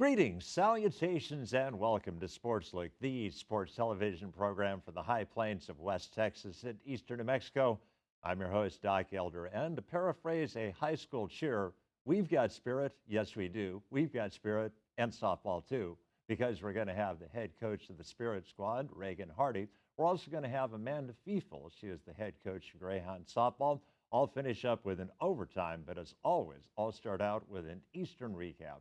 Greetings, salutations, and welcome to Sportslook, the sports television program for the high plains of West Texas and eastern New Mexico. I'm your host, Doc Elder, and to paraphrase a high school cheer, we've got spirit. Yes, we do. We've got spirit and softball, too, because we're going to have the head coach of the Spirit Squad, Reagan Hardy. We're also going to have Amanda Fiefel. She is the head coach of Greyhound Softball. I'll finish up with an overtime, but as always, I'll start out with an Eastern recap.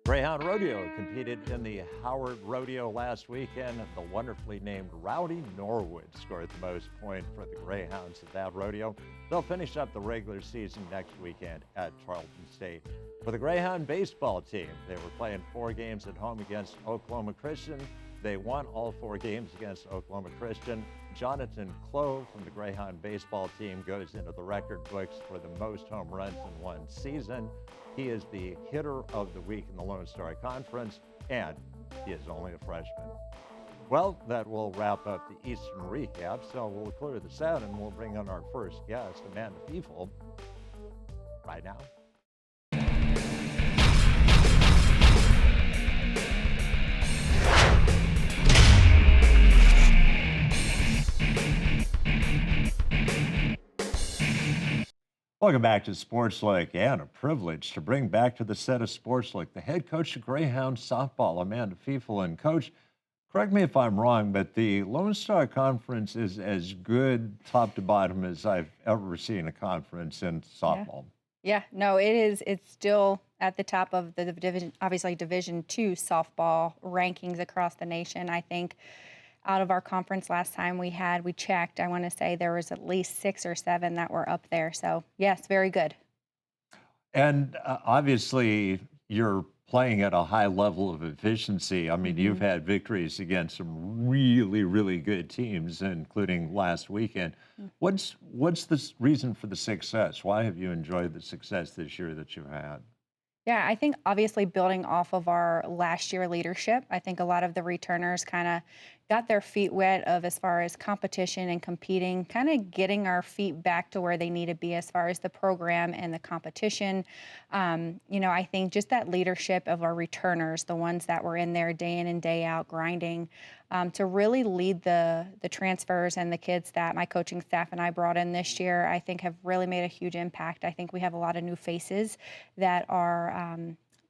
Greyhound Rodeo competed in the Howard Rodeo last weekend. The wonderfully named Rowdy Norwood scored the most points for the Greyhounds at that rodeo. They'll finish up the regular season next weekend at Charlton State. For the Greyhound baseball team, they were playing 4 games at home against Oklahoma Christian. They won all 4 games against Oklahoma Christian. Jonathan Clove from the Greyhound baseball team goes into the record books for the most home runs in one season. He is the hitter of the week in the Lone Star Conference, and he is only a freshman. Well, that will wrap up the Eastern recap, so we'll clear this out and we'll bring on our first guest, Amanda Fiefel, right now. Welcome back to Sportslook, and a privilege to bring back to the set of Sportslook the head coach of Greyhound softball, Amanda Fiefel. And Coach, correct me if I'm wrong, but the Lone Star Conference is as good top to bottom as I've ever seen a conference in softball. Yeah, no, it is. It's still at the top of the division, obviously Division II softball rankings across the nation. I think out of our conference last time we checked, I want to say there was at least 6 or 7 that were up there. So yes, very good. And obviously, you're playing at a high level of efficiency. I mean, you've had victories against some really, really good teams, including last weekend. What's the reason for the success? Why have you enjoyed the success this year that you've had? Yeah, I think obviously building off of our last year leadership, I think a lot of the returners kind of got their feet wet of as far as competition and competing, kind of getting our feet back to where they need to be as far as the program and the competition. I think just that leadership of our returners, the ones that were in there day in and day out grinding, to really lead the transfers and the kids that my coaching staff and I brought in this year, I think have really made a huge impact. I think we have a lot of new faces that are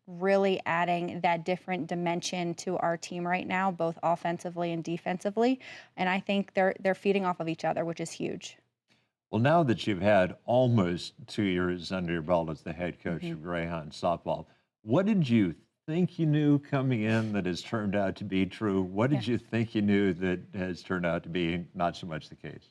really adding that different dimension to our team right now, both offensively and defensively. And I think they're feeding off of each other, which is huge. Well, now that you've had almost 2 years under your belt as the head coach of Greyhound softball, what did you think you knew coming in that has turned out to be true? What did you think you knew that has turned out to be not so much the case?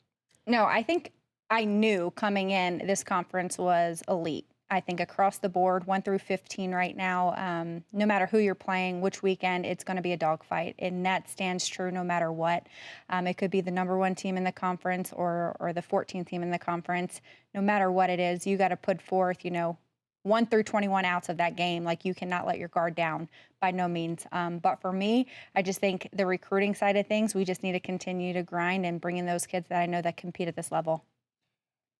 No, I think I knew coming in this conference was elite. I think across the board, 1 through 15 right now, no matter who you're playing, which weekend, it's going to be a dogfight. And that stands true no matter what. It could be the #1 team in the conference or the 14th team in the conference. No matter what it is, you got to put forth, 1 through 21 outs of that game. Like, you cannot let your guard down by no means. But for me, I just think the recruiting side of things, we just need to continue to grind and bring in those kids that I know that compete at this level.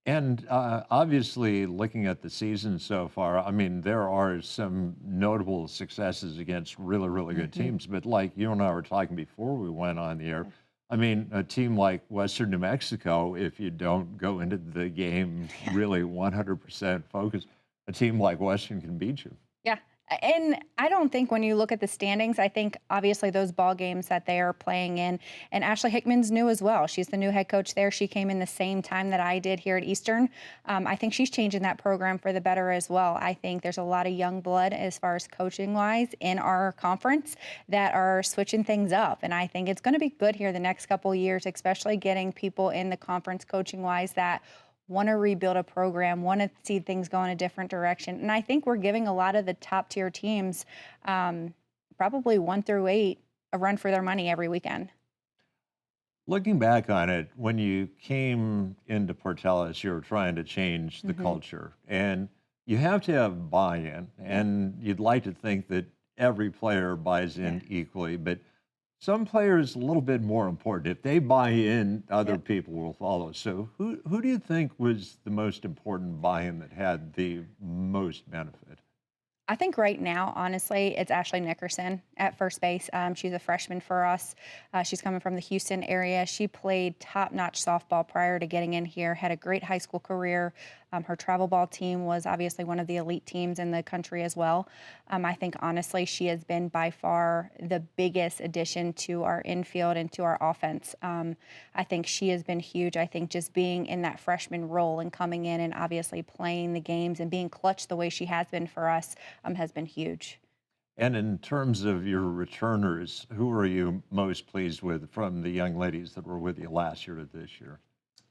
And obviously, looking at the season so far, I mean, there are some notable successes against really, really good teams. But like you and I were talking before we went on the air, I mean, a team like Western New Mexico, if you don't go into the game really 100% focused, a team like Western can beat you. Yeah. And I don't think when you look at the standings, I think obviously those ball games that they are playing in, and Ashley Hickman's new as well. She's the new head coach there. She came in the same time that I did here at Eastern. I think she's changing that program for the better as well. I think there's a lot of young blood as far as coaching wise in our conference that are switching things up. And I think it's going to be good here the next couple of years, especially getting people in the conference coaching wise that want to rebuild a program, want to see things go in a different direction. And I think we're giving a lot of the top tier teams, probably 1 through 8, a run for their money every weekend. Looking back on it, when you came into Portales, you were trying to change the culture, and you have to have buy-in, and you'd like to think that every player buys in equally, but Some players a little bit more important. If they buy in, other Yep. people will follow. So who do you think was the most important buy-in that had the most benefit? I think right now, honestly, it's Ashley Nickerson at first base. She's a freshman for us. She's coming from the Houston area. She played top-notch softball prior to getting in here, had a great high school career. Her travel ball team was obviously one of the elite teams in the country as well. I think honestly, she has been by far the biggest addition to our infield and to our offense. I think she has been huge. I think just being in that freshman role and coming in and obviously playing the games and being clutch the way she has been for us has been huge. And in terms of your returners, who are you most pleased with from the young ladies that were with you last year to this year?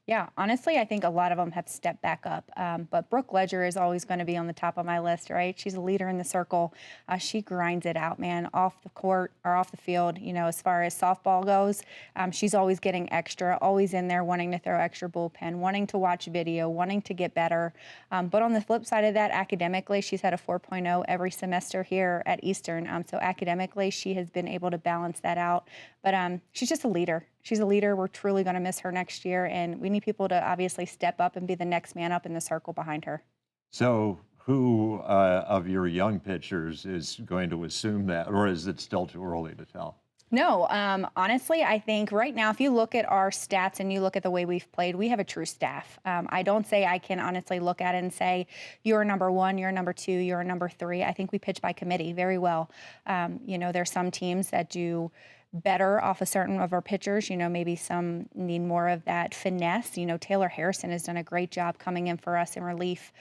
Yeah, honestly, I think a lot of them have stepped back up. But Brooke Ledger is always going to be on the top of my list, right? She's a leader in the circle. She grinds it out, man, off the court or off the field. As far as softball goes, she's always getting extra, always in there wanting to throw extra bullpen, wanting to watch video, wanting to get better. But on the flip side of that, academically, she's had a 4.0 every semester here at Eastern. So academically, she has been able to balance that out. But she's just a leader. She's a leader. We're truly going to miss her next year, and we need people to obviously step up and be the next man up in the circle behind her. So who of your young pitchers is going to assume that, or is it still too early to tell? No, honestly, I think right now, if you look at our stats and you look at the way we've played, we have a true staff. I don't say I can honestly look at it and say, you're number one, you're number two, you're number three. I think we pitch by committee very well. There's some teams that do better off of certain of our pitchers. Maybe some need more of that finesse. Taylor Harrison has done a great job coming in for us in relief,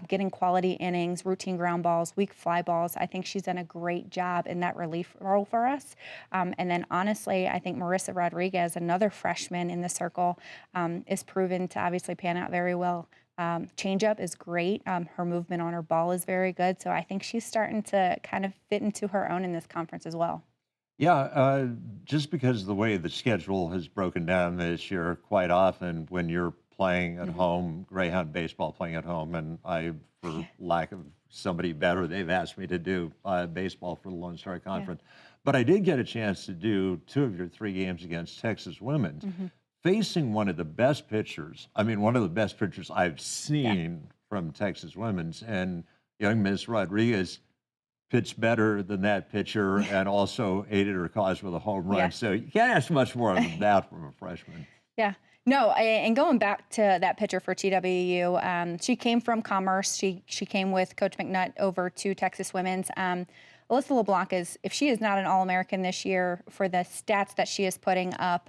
getting quality innings, routine ground balls, weak fly balls. I think she's done a great job in that relief role for us. And then honestly, I think Marissa Rodriguez, another freshman in the circle, is proven to obviously pan out very well. Changeup is great. Her movement on her ball is very good. So I think she's starting to kind of fit into her own in this conference as well. Yeah, just because of the way the schedule has broken down this year, quite often when you're playing at Mhm. home, Greyhound baseball playing at home, and I, for Yeah. lack of somebody better, they've asked me to do baseball for the Lone Star Yeah. Conference. But I did get a chance to do two of your three games against Texas women's, Hmm. facing one of the best pitchers. I mean, one of the best pitchers I've Yeah. seen from Texas women's, and young Miss Rodriguez pitched better than that pitcher and also aided her cause with a home run. Yeah. So you can't ask much more than that from a freshman. Yeah. No, and going back to that pitcher for TWU, she came from Commerce. She came with Coach McNutt over to Texas Women's. Alyssa LeBlanc is, if she is not an All-American this year for the stats that she is putting up,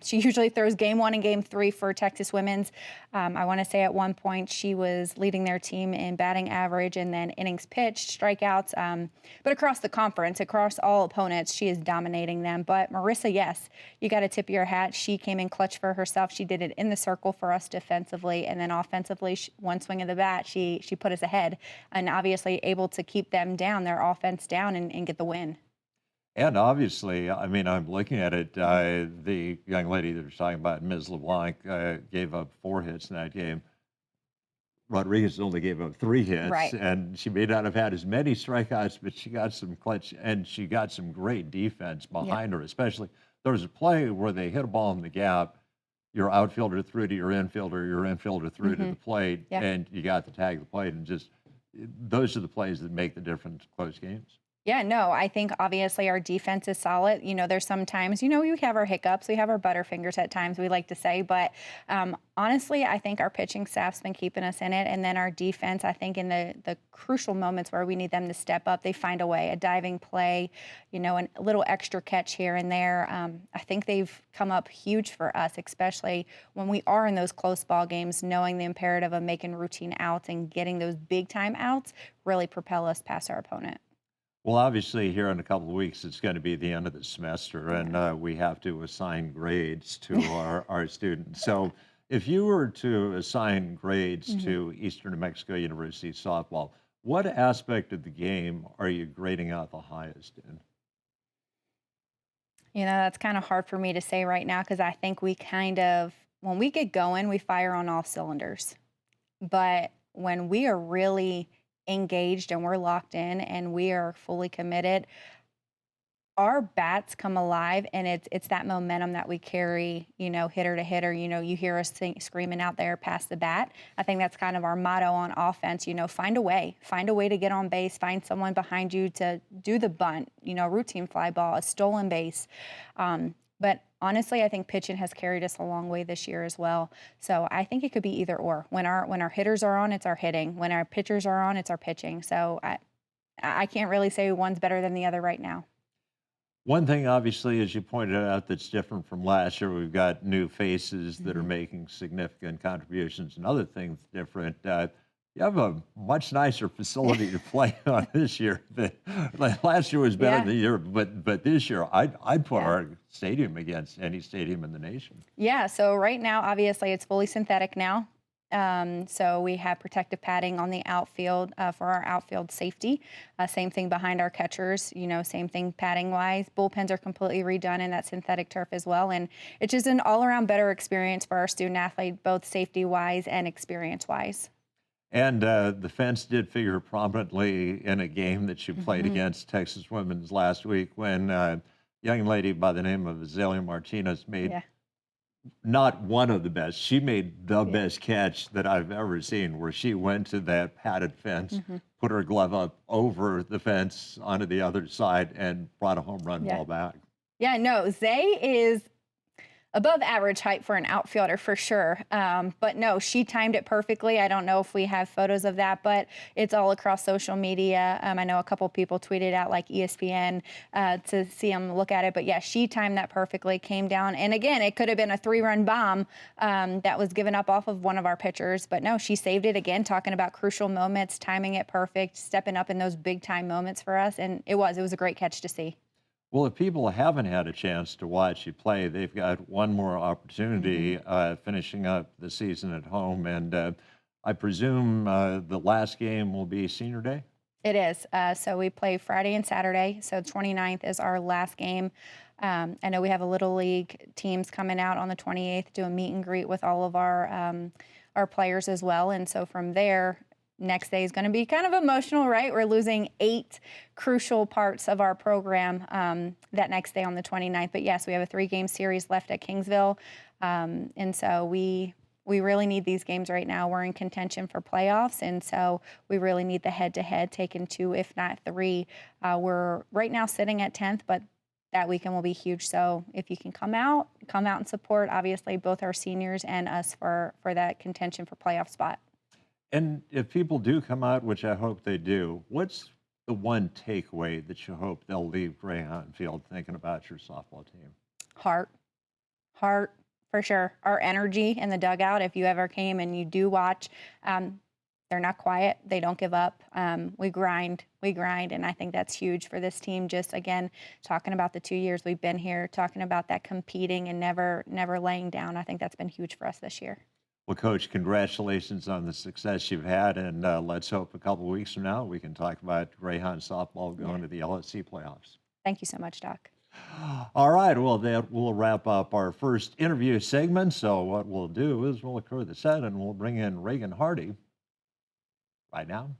she usually throws game one and game three for Texas Women's. I want to say at one point she was leading their team in batting average and then innings pitched, strikeouts. But across the conference, across all opponents, she is dominating them. But Marissa, yes, you got to tip your hat. She came in clutch for herself. She did it in the circle for us defensively, and then offensively, one swing of the bat, she put us ahead, and obviously able to keep them down, their offense down, and get the win. And obviously, I mean, I'm looking at it. Mhm. The young lady that you're talking about, Ms. LeBlanc, gave up 4 hits in that game. Rodriguez only gave up 3 hits, Right. and she may not have had as many strikeouts, but she got some clutch and she got some great defense Yep. behind her. Especially there was a play where they hit a ball in the gap. Your outfielder threw to your infielder threw to Hmm. the plate, Yeah. and you got the tag of the plate. And just those are the plays that make the difference in close games. Yeah, no, I think obviously our defense is solid. There's sometimes, we have our hiccups, we have our butterfingers at times, we like to say, but honestly, I think our pitching staff's been keeping us in it. And then our defense, I think in the crucial moments where we need them to step up, they find a way, a diving play, and a little extra catch here and there. I think they've come up huge for us, especially when we are in those close ball games, knowing the imperative of making routine outs and getting those big time outs really propel us past our opponent. Well, obviously, here in a couple of weeks, it's going to be the end of the semester, and Yeah. we have to assign grades to our students. So, if you were to assign grades Mhm. to Eastern New Mexico University softball, what aspect of the game are you grading out the highest in? That's kind of hard for me to say right now because I think when we get going, we fire on all cylinders. But when we are really engaged and we're locked in and we are fully committed, our bats come alive, and it's that momentum that we carry, hitter to hitter. You hear us screaming out there past the bat. I think that's kind of our motto on offense. Find a way to get on base, find someone behind you to do the bunt, routine fly ball, a stolen base. But honestly, I think pitching has carried us a long way this year as well. So I think it could be either or. When our hitters are on, it's our hitting. When our pitchers are on, it's our pitching. So I can't really say one's better than the other right now. One thing, obviously, as you pointed out, that's different from last year, we've got new faces that are Mhm. making significant contributions. Another thing that's different, you have a much nicer facility to play on this year. Like last year was better than Yeah, the year, but this year, I'd put yeah. our stadium against any stadium in the nation. Yeah, so right now, obviously, it's fully synthetic now. So we have protective padding on the outfield for our outfield safety. Same thing behind our catchers, same thing padding wise. Bullpens are completely redone in that synthetic turf as well. And it's just an all around better experience for our student athlete, both safety wise and experience wise. And the fence did figure prominently in a game that you played Hmm. against Texas Women's last week when a young lady by the name of Azalea Martinez made Yeah, not one of the best. She made the yeah. best catch that I've ever seen, where she went to that padded fence, Hmm. put her glove up over the fence onto the other side, and brought a home run Yeah. ball back. Yeah, no, Zay is above average height for an outfielder for sure. But no, she timed it perfectly. I don't know if we have photos of that, but it's all across social media. I know a couple people tweeted out like ESPN to see them look at it. But yeah, she timed that perfectly, came down. And again, it could have been a 3-run bomb that was given up off of one of our pitchers. But no, she saved it again, talking about crucial moments, timing it perfect, stepping up in those big time moments for us. And it was a great catch to see. Well, if people haven't had a chance to watch you play, they've got one more Mhm. opportunity finishing up the season at home. And I presume the last game will be Senior Day? It is. So we play Friday and Saturday. So 29th is our last game. I know we have a little league teams coming out on the 28th, do a meet and greet with all of our players as well. And so from there, next day is going to be kind of emotional, right? We're losing 8 crucial parts of our program that next day on the 29th. But yes, we have a 3-game series left at Kingsville, and so we really need these games right now. We're in contention for playoffs, and so we really need the head-to-head taken 2, if not 3. We're right now sitting at 10th, but that weekend will be huge. So if you can come out and support, obviously both our seniors and us for that contention for playoff spot. And if people do come out, which I hope they do, what's the one takeaway that you hope they'll leave Greyhound Field thinking about your softball team? Heart, heart for sure. Our energy in the dugout. If you ever came and you do watch, um, they're not quiet. They don't give up. We grind, and I think that's huge for this team. Just again, talking about the 2 years we've been here, talking about that competing and never laying down. I think that's been huge for us this year. Well, Coach, congratulations on the success you've had, and let's hope a couple weeks from now we can talk about Greyhound softball Yeah. going to the LSC playoffs. Thank you so much, Doc. All right, well, that will wrap up our first interview segment. So what we'll do is we'll occur the set and we'll bring in Reagan Hardy right now.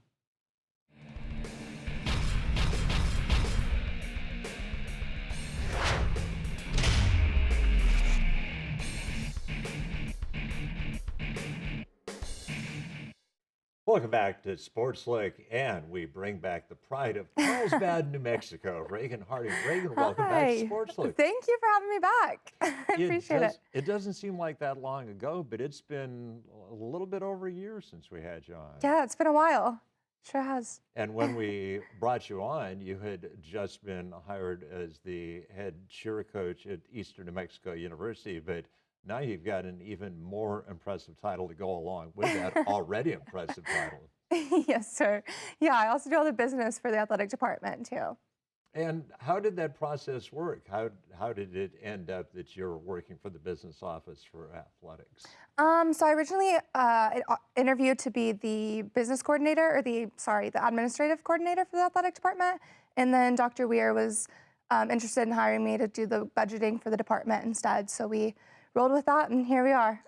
Welcome back to Sportslook, and we bring back the pride of Carlsbad, New Mexico. Reagan Hardy. Reagan, welcome back to Hi. Sportslook. Thank you for having me back. I appreciate it. It doesn't seem like that long ago, but it's been a little bit over a year since we had you on. Yeah, it's been a while. Sure has. And when we brought you on, you had just been hired as the head cheer coach at Eastern New Mexico University, but now you've got an even more impressive title to go along with that already impressive title. Yes, sir. Yeah, I also do all the business for the athletic department too. And how did that process work? How did it end up that you're working for the business office for athletics? So I originally interviewed to be the business coordinator, or the administrative coordinator for the athletic department, and then Dr. Weir was interested in hiring me to do the budgeting for the department instead. So we rolled with that, and here we are.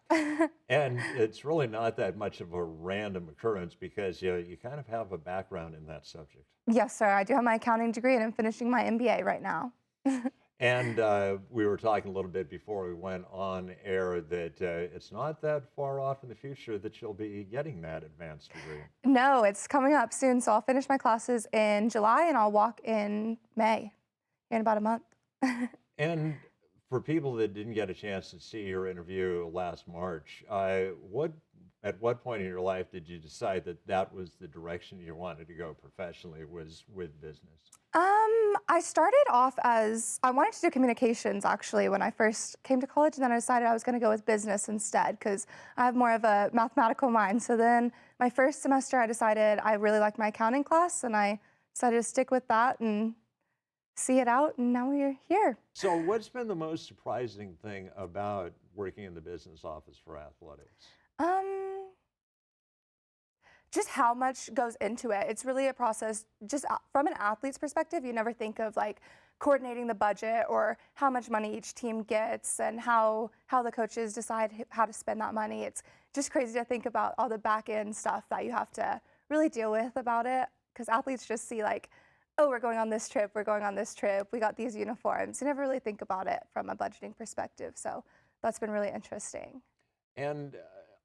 And it's really not that much of a random occurrence because you kind of have a background in that subject. Yes, sir. I do have my accounting degree, and I'm finishing my MBA right now. And we were talking a little bit before we went on air that it's not that far off in the future that you'll be getting that advanced degree. No, it's coming up soon, so I'll finish my classes in July and I'll walk in May, in about a month. And for people that didn't get a chance to see your interview last March, at what point in your life did you decide that that was the direction you wanted to go professionally, was with business? I started off as I wanted to do communications actually when I first came to college, and then I decided I was going to go with business instead because I have more of a mathematical mind. So then my first semester, I decided I really liked my accounting class, and I decided to stick with that and see it out, and now we're here. So, what's been the most surprising thing about working in the business office for athletics? Um, just how much goes into it. It's really a process. Just from an athlete's perspective, you never think of like coordinating the budget or how much money each team gets and how the coaches decide how to spend that money. It's just crazy to think about all the back end stuff that you have to really deal with about it, because athletes just see like, oh, we're going on this trip, we're going on this trip, we got these uniforms. You never really think about it from a budgeting perspective. So that's been really interesting. And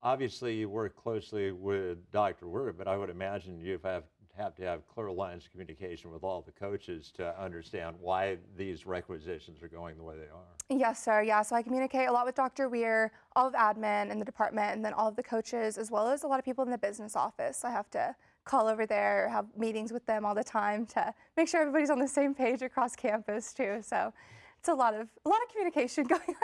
obviously, you work closely with Dr. Weir, but I would imagine have to have clear lines of communication with all the coaches to understand why these requisitions are going the way they are. Yes, sir. Yeah, so I communicate a lot with Dr. Weir, all of admin in the department, and then all of the coaches, as well as a lot of people in the business office. I have to call over there, have meetings with them all the time to make sure everybody's on the same page across campus too. So it's a lot of communication going on.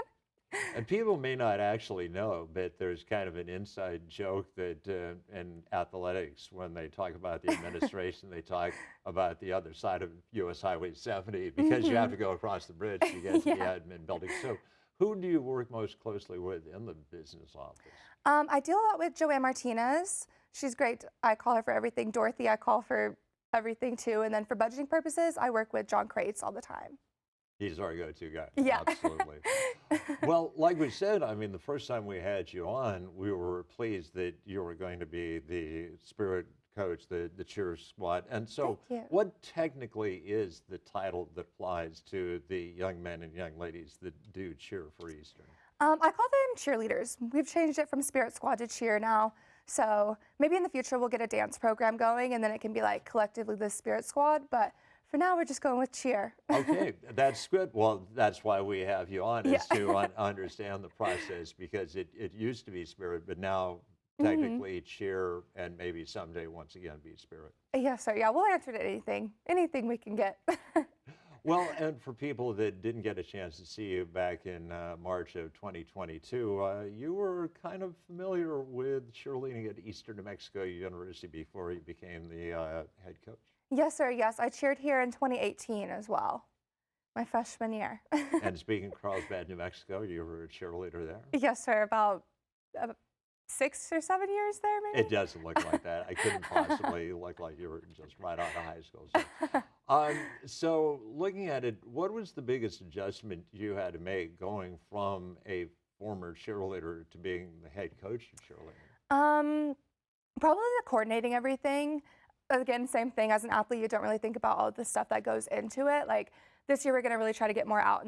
And people may not actually know, but there's kind of an inside joke that in athletics, when they talk about the administration, they talk about the other side of US Highway 70 because you have to go across the bridge to get to the admin building. So who do you work most closely with in the business office? I deal a lot with Joanne Martinez. She's great. I call her for everything. Dorothy, I call for everything too. And then for budgeting purposes, I work with John Crates all the time. He's our go-to guy. Yeah. Absolutely. Well, like we said, I mean, the first time we had you on, we were pleased that you were going to be the spirit coach, the cheer squad. And so what technically is the title that applies to the young men and young ladies that do cheer for Eastern? I call them cheerleaders. We've changed it from spirit squad to cheer now. So maybe in the future we'll get a dance program going, and then it can be like collectively the spirit squad. But for now, we're just going with cheer. Okay, that's good. Well, that's why we have you on, is to understand the process, because it used to be spirit, but now technically cheer, and maybe someday once again be spirit. Yes, sir. Yeah, we'll answer to anything we can get. Well, and for people that didn't get a chance to see you back in March of 2022, you were kind of familiar with cheerleading at Eastern New Mexico University before you became the head coach. Yes, sir. Yes, I cheered here in 2018 as well, my freshman year. And speaking of Carlsbad, New Mexico, you were a cheerleader there? Yes, sir. About 6 or 7 years there, maybe? It doesn't look like that. I couldn't possibly look like you were just right out of high school. So looking at it, what was the biggest adjustment you had to make going from a former cheerleader to being the head coach of cheerleading? Probably the coordinating everything. Again, same thing. As an athlete, you don't really think about all the stuff that goes into it. Like this year, we're going to really try to get more out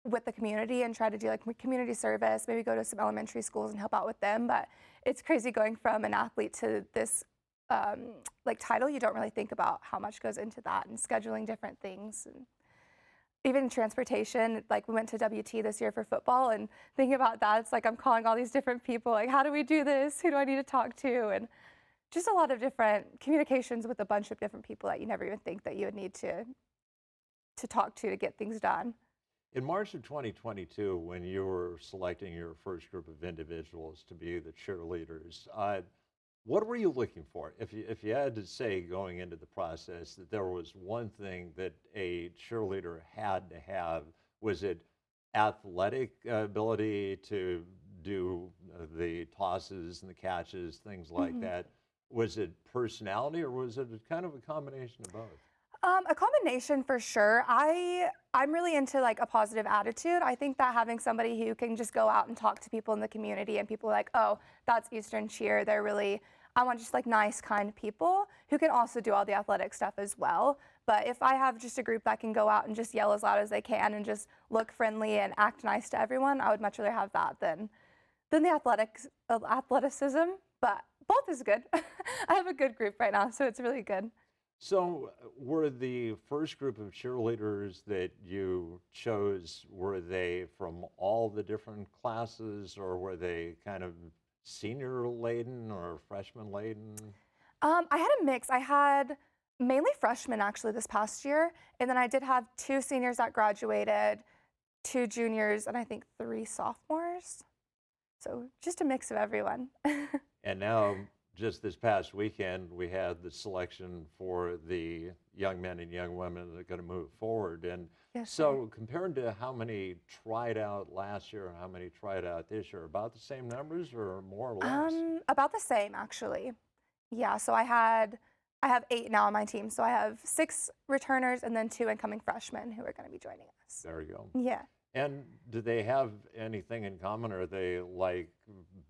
with the community and try to do like community service, maybe go to some elementary schools and help out with them. But it's crazy going from an athlete to this like title. You don't really think about how much goes into that, and scheduling different things, and even transportation. Like we went to WT this year for football, and thinking about that, it's like I'm calling all these different people. Like, how do we do this? Who do I need to talk to? And just a lot of different communications with a bunch of different people that you never even think that you would need to talk to get things done. In March of 2022, when you were selecting your first group of individuals to be the cheerleaders, what were you looking for? If you had to say going into the process that there was one thing that a cheerleader had to have, was it athletic ability to do the tosses and the catches, things like that? Was it personality, or was it kind of a combination of both? A combination for sure. I'm really into like a positive attitude. I think that having somebody who can just go out and talk to people in the community, and people are like, oh, that's Eastern Cheer. I want just like nice, kind people who can also do all the athletic stuff as well. But if I have just a group that can go out and just yell as loud as they can and just look friendly and act nice to everyone, I would much rather have that than the athleticism. But both is good. I have a good group right now, so it's really good. So, were the first group of cheerleaders that you chose, were they from all the different classes, or were they kind of senior laden or freshman laden? I had a mix. I had mainly freshmen actually this past year, and then I did have 2 seniors that graduated, 2 juniors, and I think 3 sophomores. So just a mix of everyone. And now, just this past weekend, we had the selection for the young men and young women that are going to move forward. And Yes, so, compared to how many tried out last year and how many tried out this year, about the same numbers or more or less? About the same actually. Yeah, so I have 8 now on my team. So I have 6 returners and then 2 incoming freshmen who are going to be joining us. There you go. Yeah. And do they have anything in common? Are they like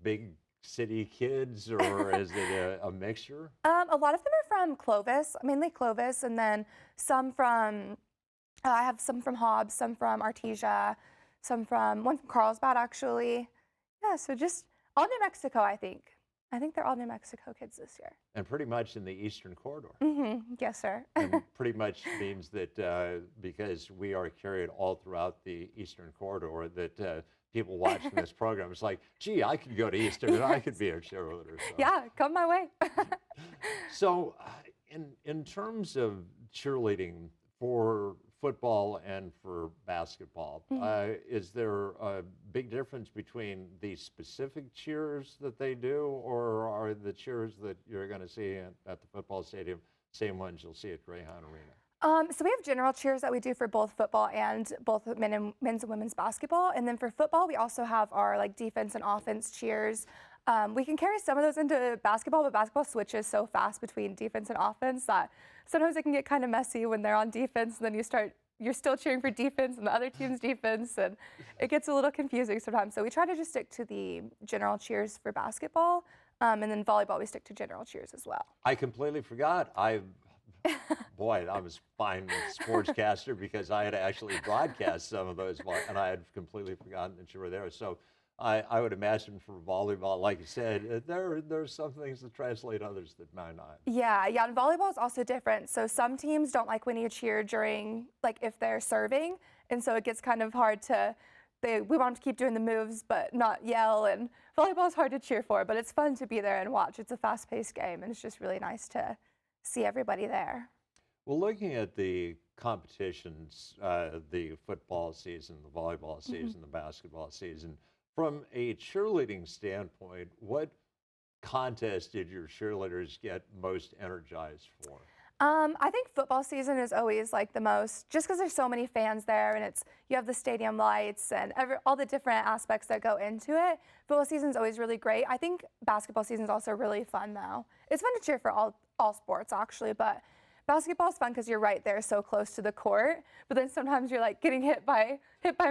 big city kids, or is it a mixture? A lot of them are from Clovis, mainly Clovis, and then some from, I have some from Hobbs, some from Artesia, one from Carlsbad actually. Yeah, so just all New Mexico, I think. I think they're all New Mexico kids this year. And pretty much in the Eastern Corridor. Yes, sir. And pretty much means that because we are carried all throughout the Eastern Corridor, that people watching this program, it's like, gee, I could go to Eastern and I could be a cheerleader. So. Yeah, come my way. So, in terms of cheerleading for football and for basketball, is there a big difference between the specific cheers that they do, or are the cheers that you're going to see at the football stadium same ones you'll see at Greyhound Arena? So we have general cheers that we do for both football and both men's and women's basketball. And then for football, we also have our like defense and offense cheers. We can carry some of those into basketball, but basketball switches so fast between defense and offense that sometimes it can get kind of messy when they're on defense, and then you're still cheering for defense and the other team's defense, and it gets a little confusing sometimes. So we try to just stick to the general cheers for basketball, and then volleyball we stick to general cheers as well. I completely forgot. Boy, I was fine sportscaster because I had actually broadcast some of those, and I had completely forgotten that you were there. So I would imagine for volleyball, like you said, there's some things that translate, others that might not. Yeah, and volleyball is also different. So some teams don't like when you cheer during, like if they're serving, and so it gets kind of hard to, we want them to keep doing the moves but not yell, and volleyball is hard to cheer for, but it's fun to be there and watch. It's a fast-paced game, and it's just really nice to see everybody there. Well, looking at the competitions, the football season, the volleyball season, the basketball season, from a cheerleading standpoint, what contest did your cheerleaders get most energized for? I think football season is always like the most, just because there's so many fans there, and you have the stadium lights and all the different aspects that go into it. Football season is always really great. I think basketball season is also really fun though. It's fun to cheer for all sports actually, but basketball is fun because you're right there so close to the court, but then sometimes you're like getting hit by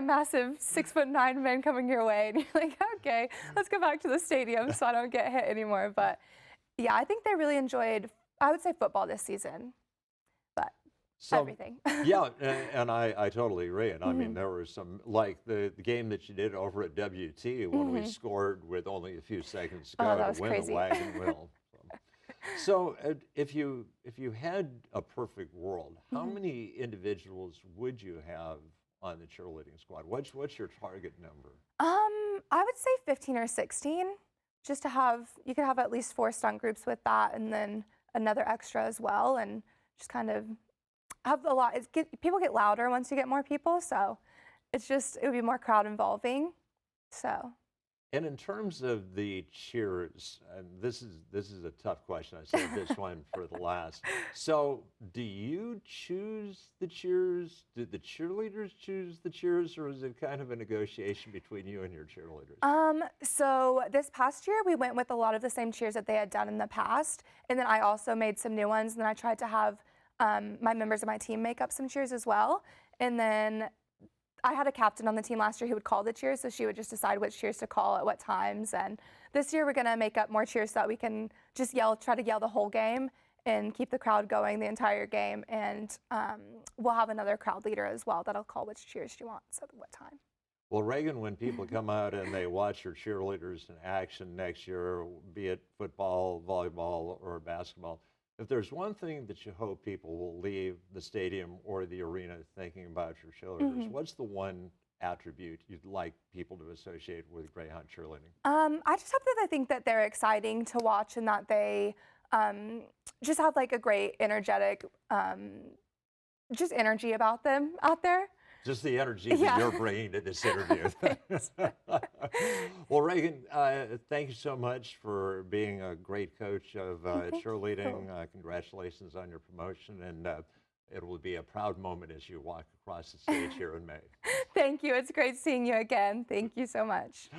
massive 6'9" men coming your way, and you're like, okay, let's go back to the stadium so I don't get hit anymore. But yeah, I think they really enjoyed, I would say, football this season, but everything. Yeah, and I totally agree. And I mean, there were some, like the game that you did over at WT when we scored with only a few seconds to go to win crazy. the wagon wheel. So if you had a perfect world, how many individuals would you have on the cheerleading squad? What's your target number? I would say 15 or 16, just to have, you could have at least 4 stunt groups with that, and then another extra as well, and just kind of have a lot. People get louder once you get more people, so it would be more crowd involving. So. And in terms of the cheers, and this is a tough question. I saved this one for the last. So, do you choose the cheers? Do the cheerleaders choose the cheers, or is it kind of a negotiation between you and your cheerleaders? So this past year we went with a lot of the same cheers that they had done in the past, and then I also made some new ones, and then I tried to have my members of my team make up some cheers as well, and then I had a captain on the team last year who would call the cheers, so she would just decide which cheers to call at what times. And this year we're going to make up more cheers so that we can just try to yell the whole game. and keep the crowd going the entire game. And we'll have another crowd leader as well that'll call which cheers she wants at what time. Well, Reagan, when people come out and they watch your cheerleaders in action next year, be it football, volleyball, or basketball, if there's one thing that you hope people will leave the stadium or the arena thinking about your cheerleaders, what's the one attribute you'd like people to associate with Greyhound cheerleading? I just hope that they think that they're exciting to watch and that they just have like a great energetic, just energy about them out there. Just the energy that you're bringing to this interview. Well, Reagan, thank you so much for being a great coach of cheerleading. Congratulations on your promotion, and it will be a proud moment as you walk across the stage here in May. Thank you. It's great seeing you again. Thank you so much.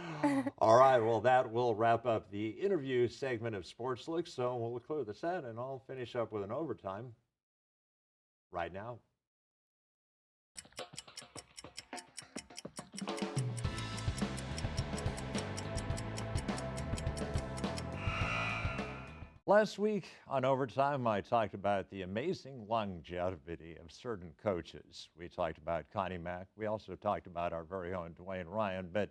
All right, well, that will wrap up the interview segment of Sportslook, so we'll clear the set, and I'll finish up with an overtime right now. Last week on Overtime, I talked about the amazing longevity of certain coaches. We talked about Connie Mack. We also talked about our very own Dwayne Ryan. But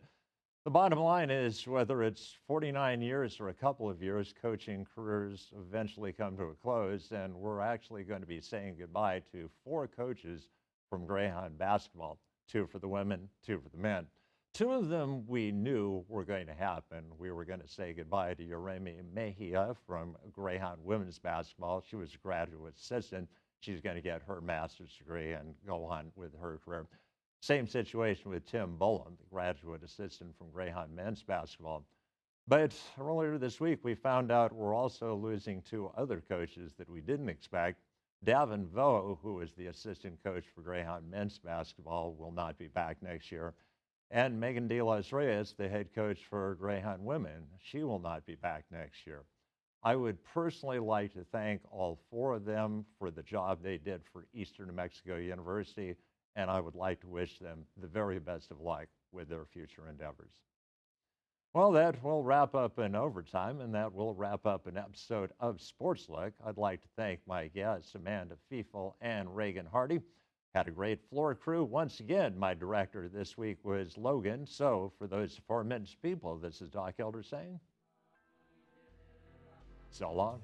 the bottom line is whether it's 49 years or a couple of years, coaching careers eventually come to a close. And we're actually going to be saying goodbye to 4 coaches from Greyhound basketball, 2 for the women, 2 for the men. 2 of them we knew were going to happen. We were going to say goodbye to Yeremi Mejia from Greyhound women's basketball. She was a graduate assistant. She's going to get her master's degree and go on with her career. Same situation with Tim Bullen, the graduate assistant from Greyhound men's basketball. But earlier this week, we found out we're also losing 2 other coaches that we didn't expect. Davin Vo, who is the assistant coach for Greyhound men's basketball, will not be back next year. And Megan De Los Reyes, the head coach for Greyhound women, she will not be back next year. I would personally like to thank all 4 of them for the job they did for Eastern New Mexico University, and I would like to wish them the very best of luck with their future endeavors. Well, that will wrap up an overtime, and that will wrap up an episode of Sportslook. I'd like to thank my guests, Amanda Fiefel and Reagan Hardy. Had a great floor crew. Once again, my director this week was Logan. So for those aforementioned people, this is Doc Elder saying, so long.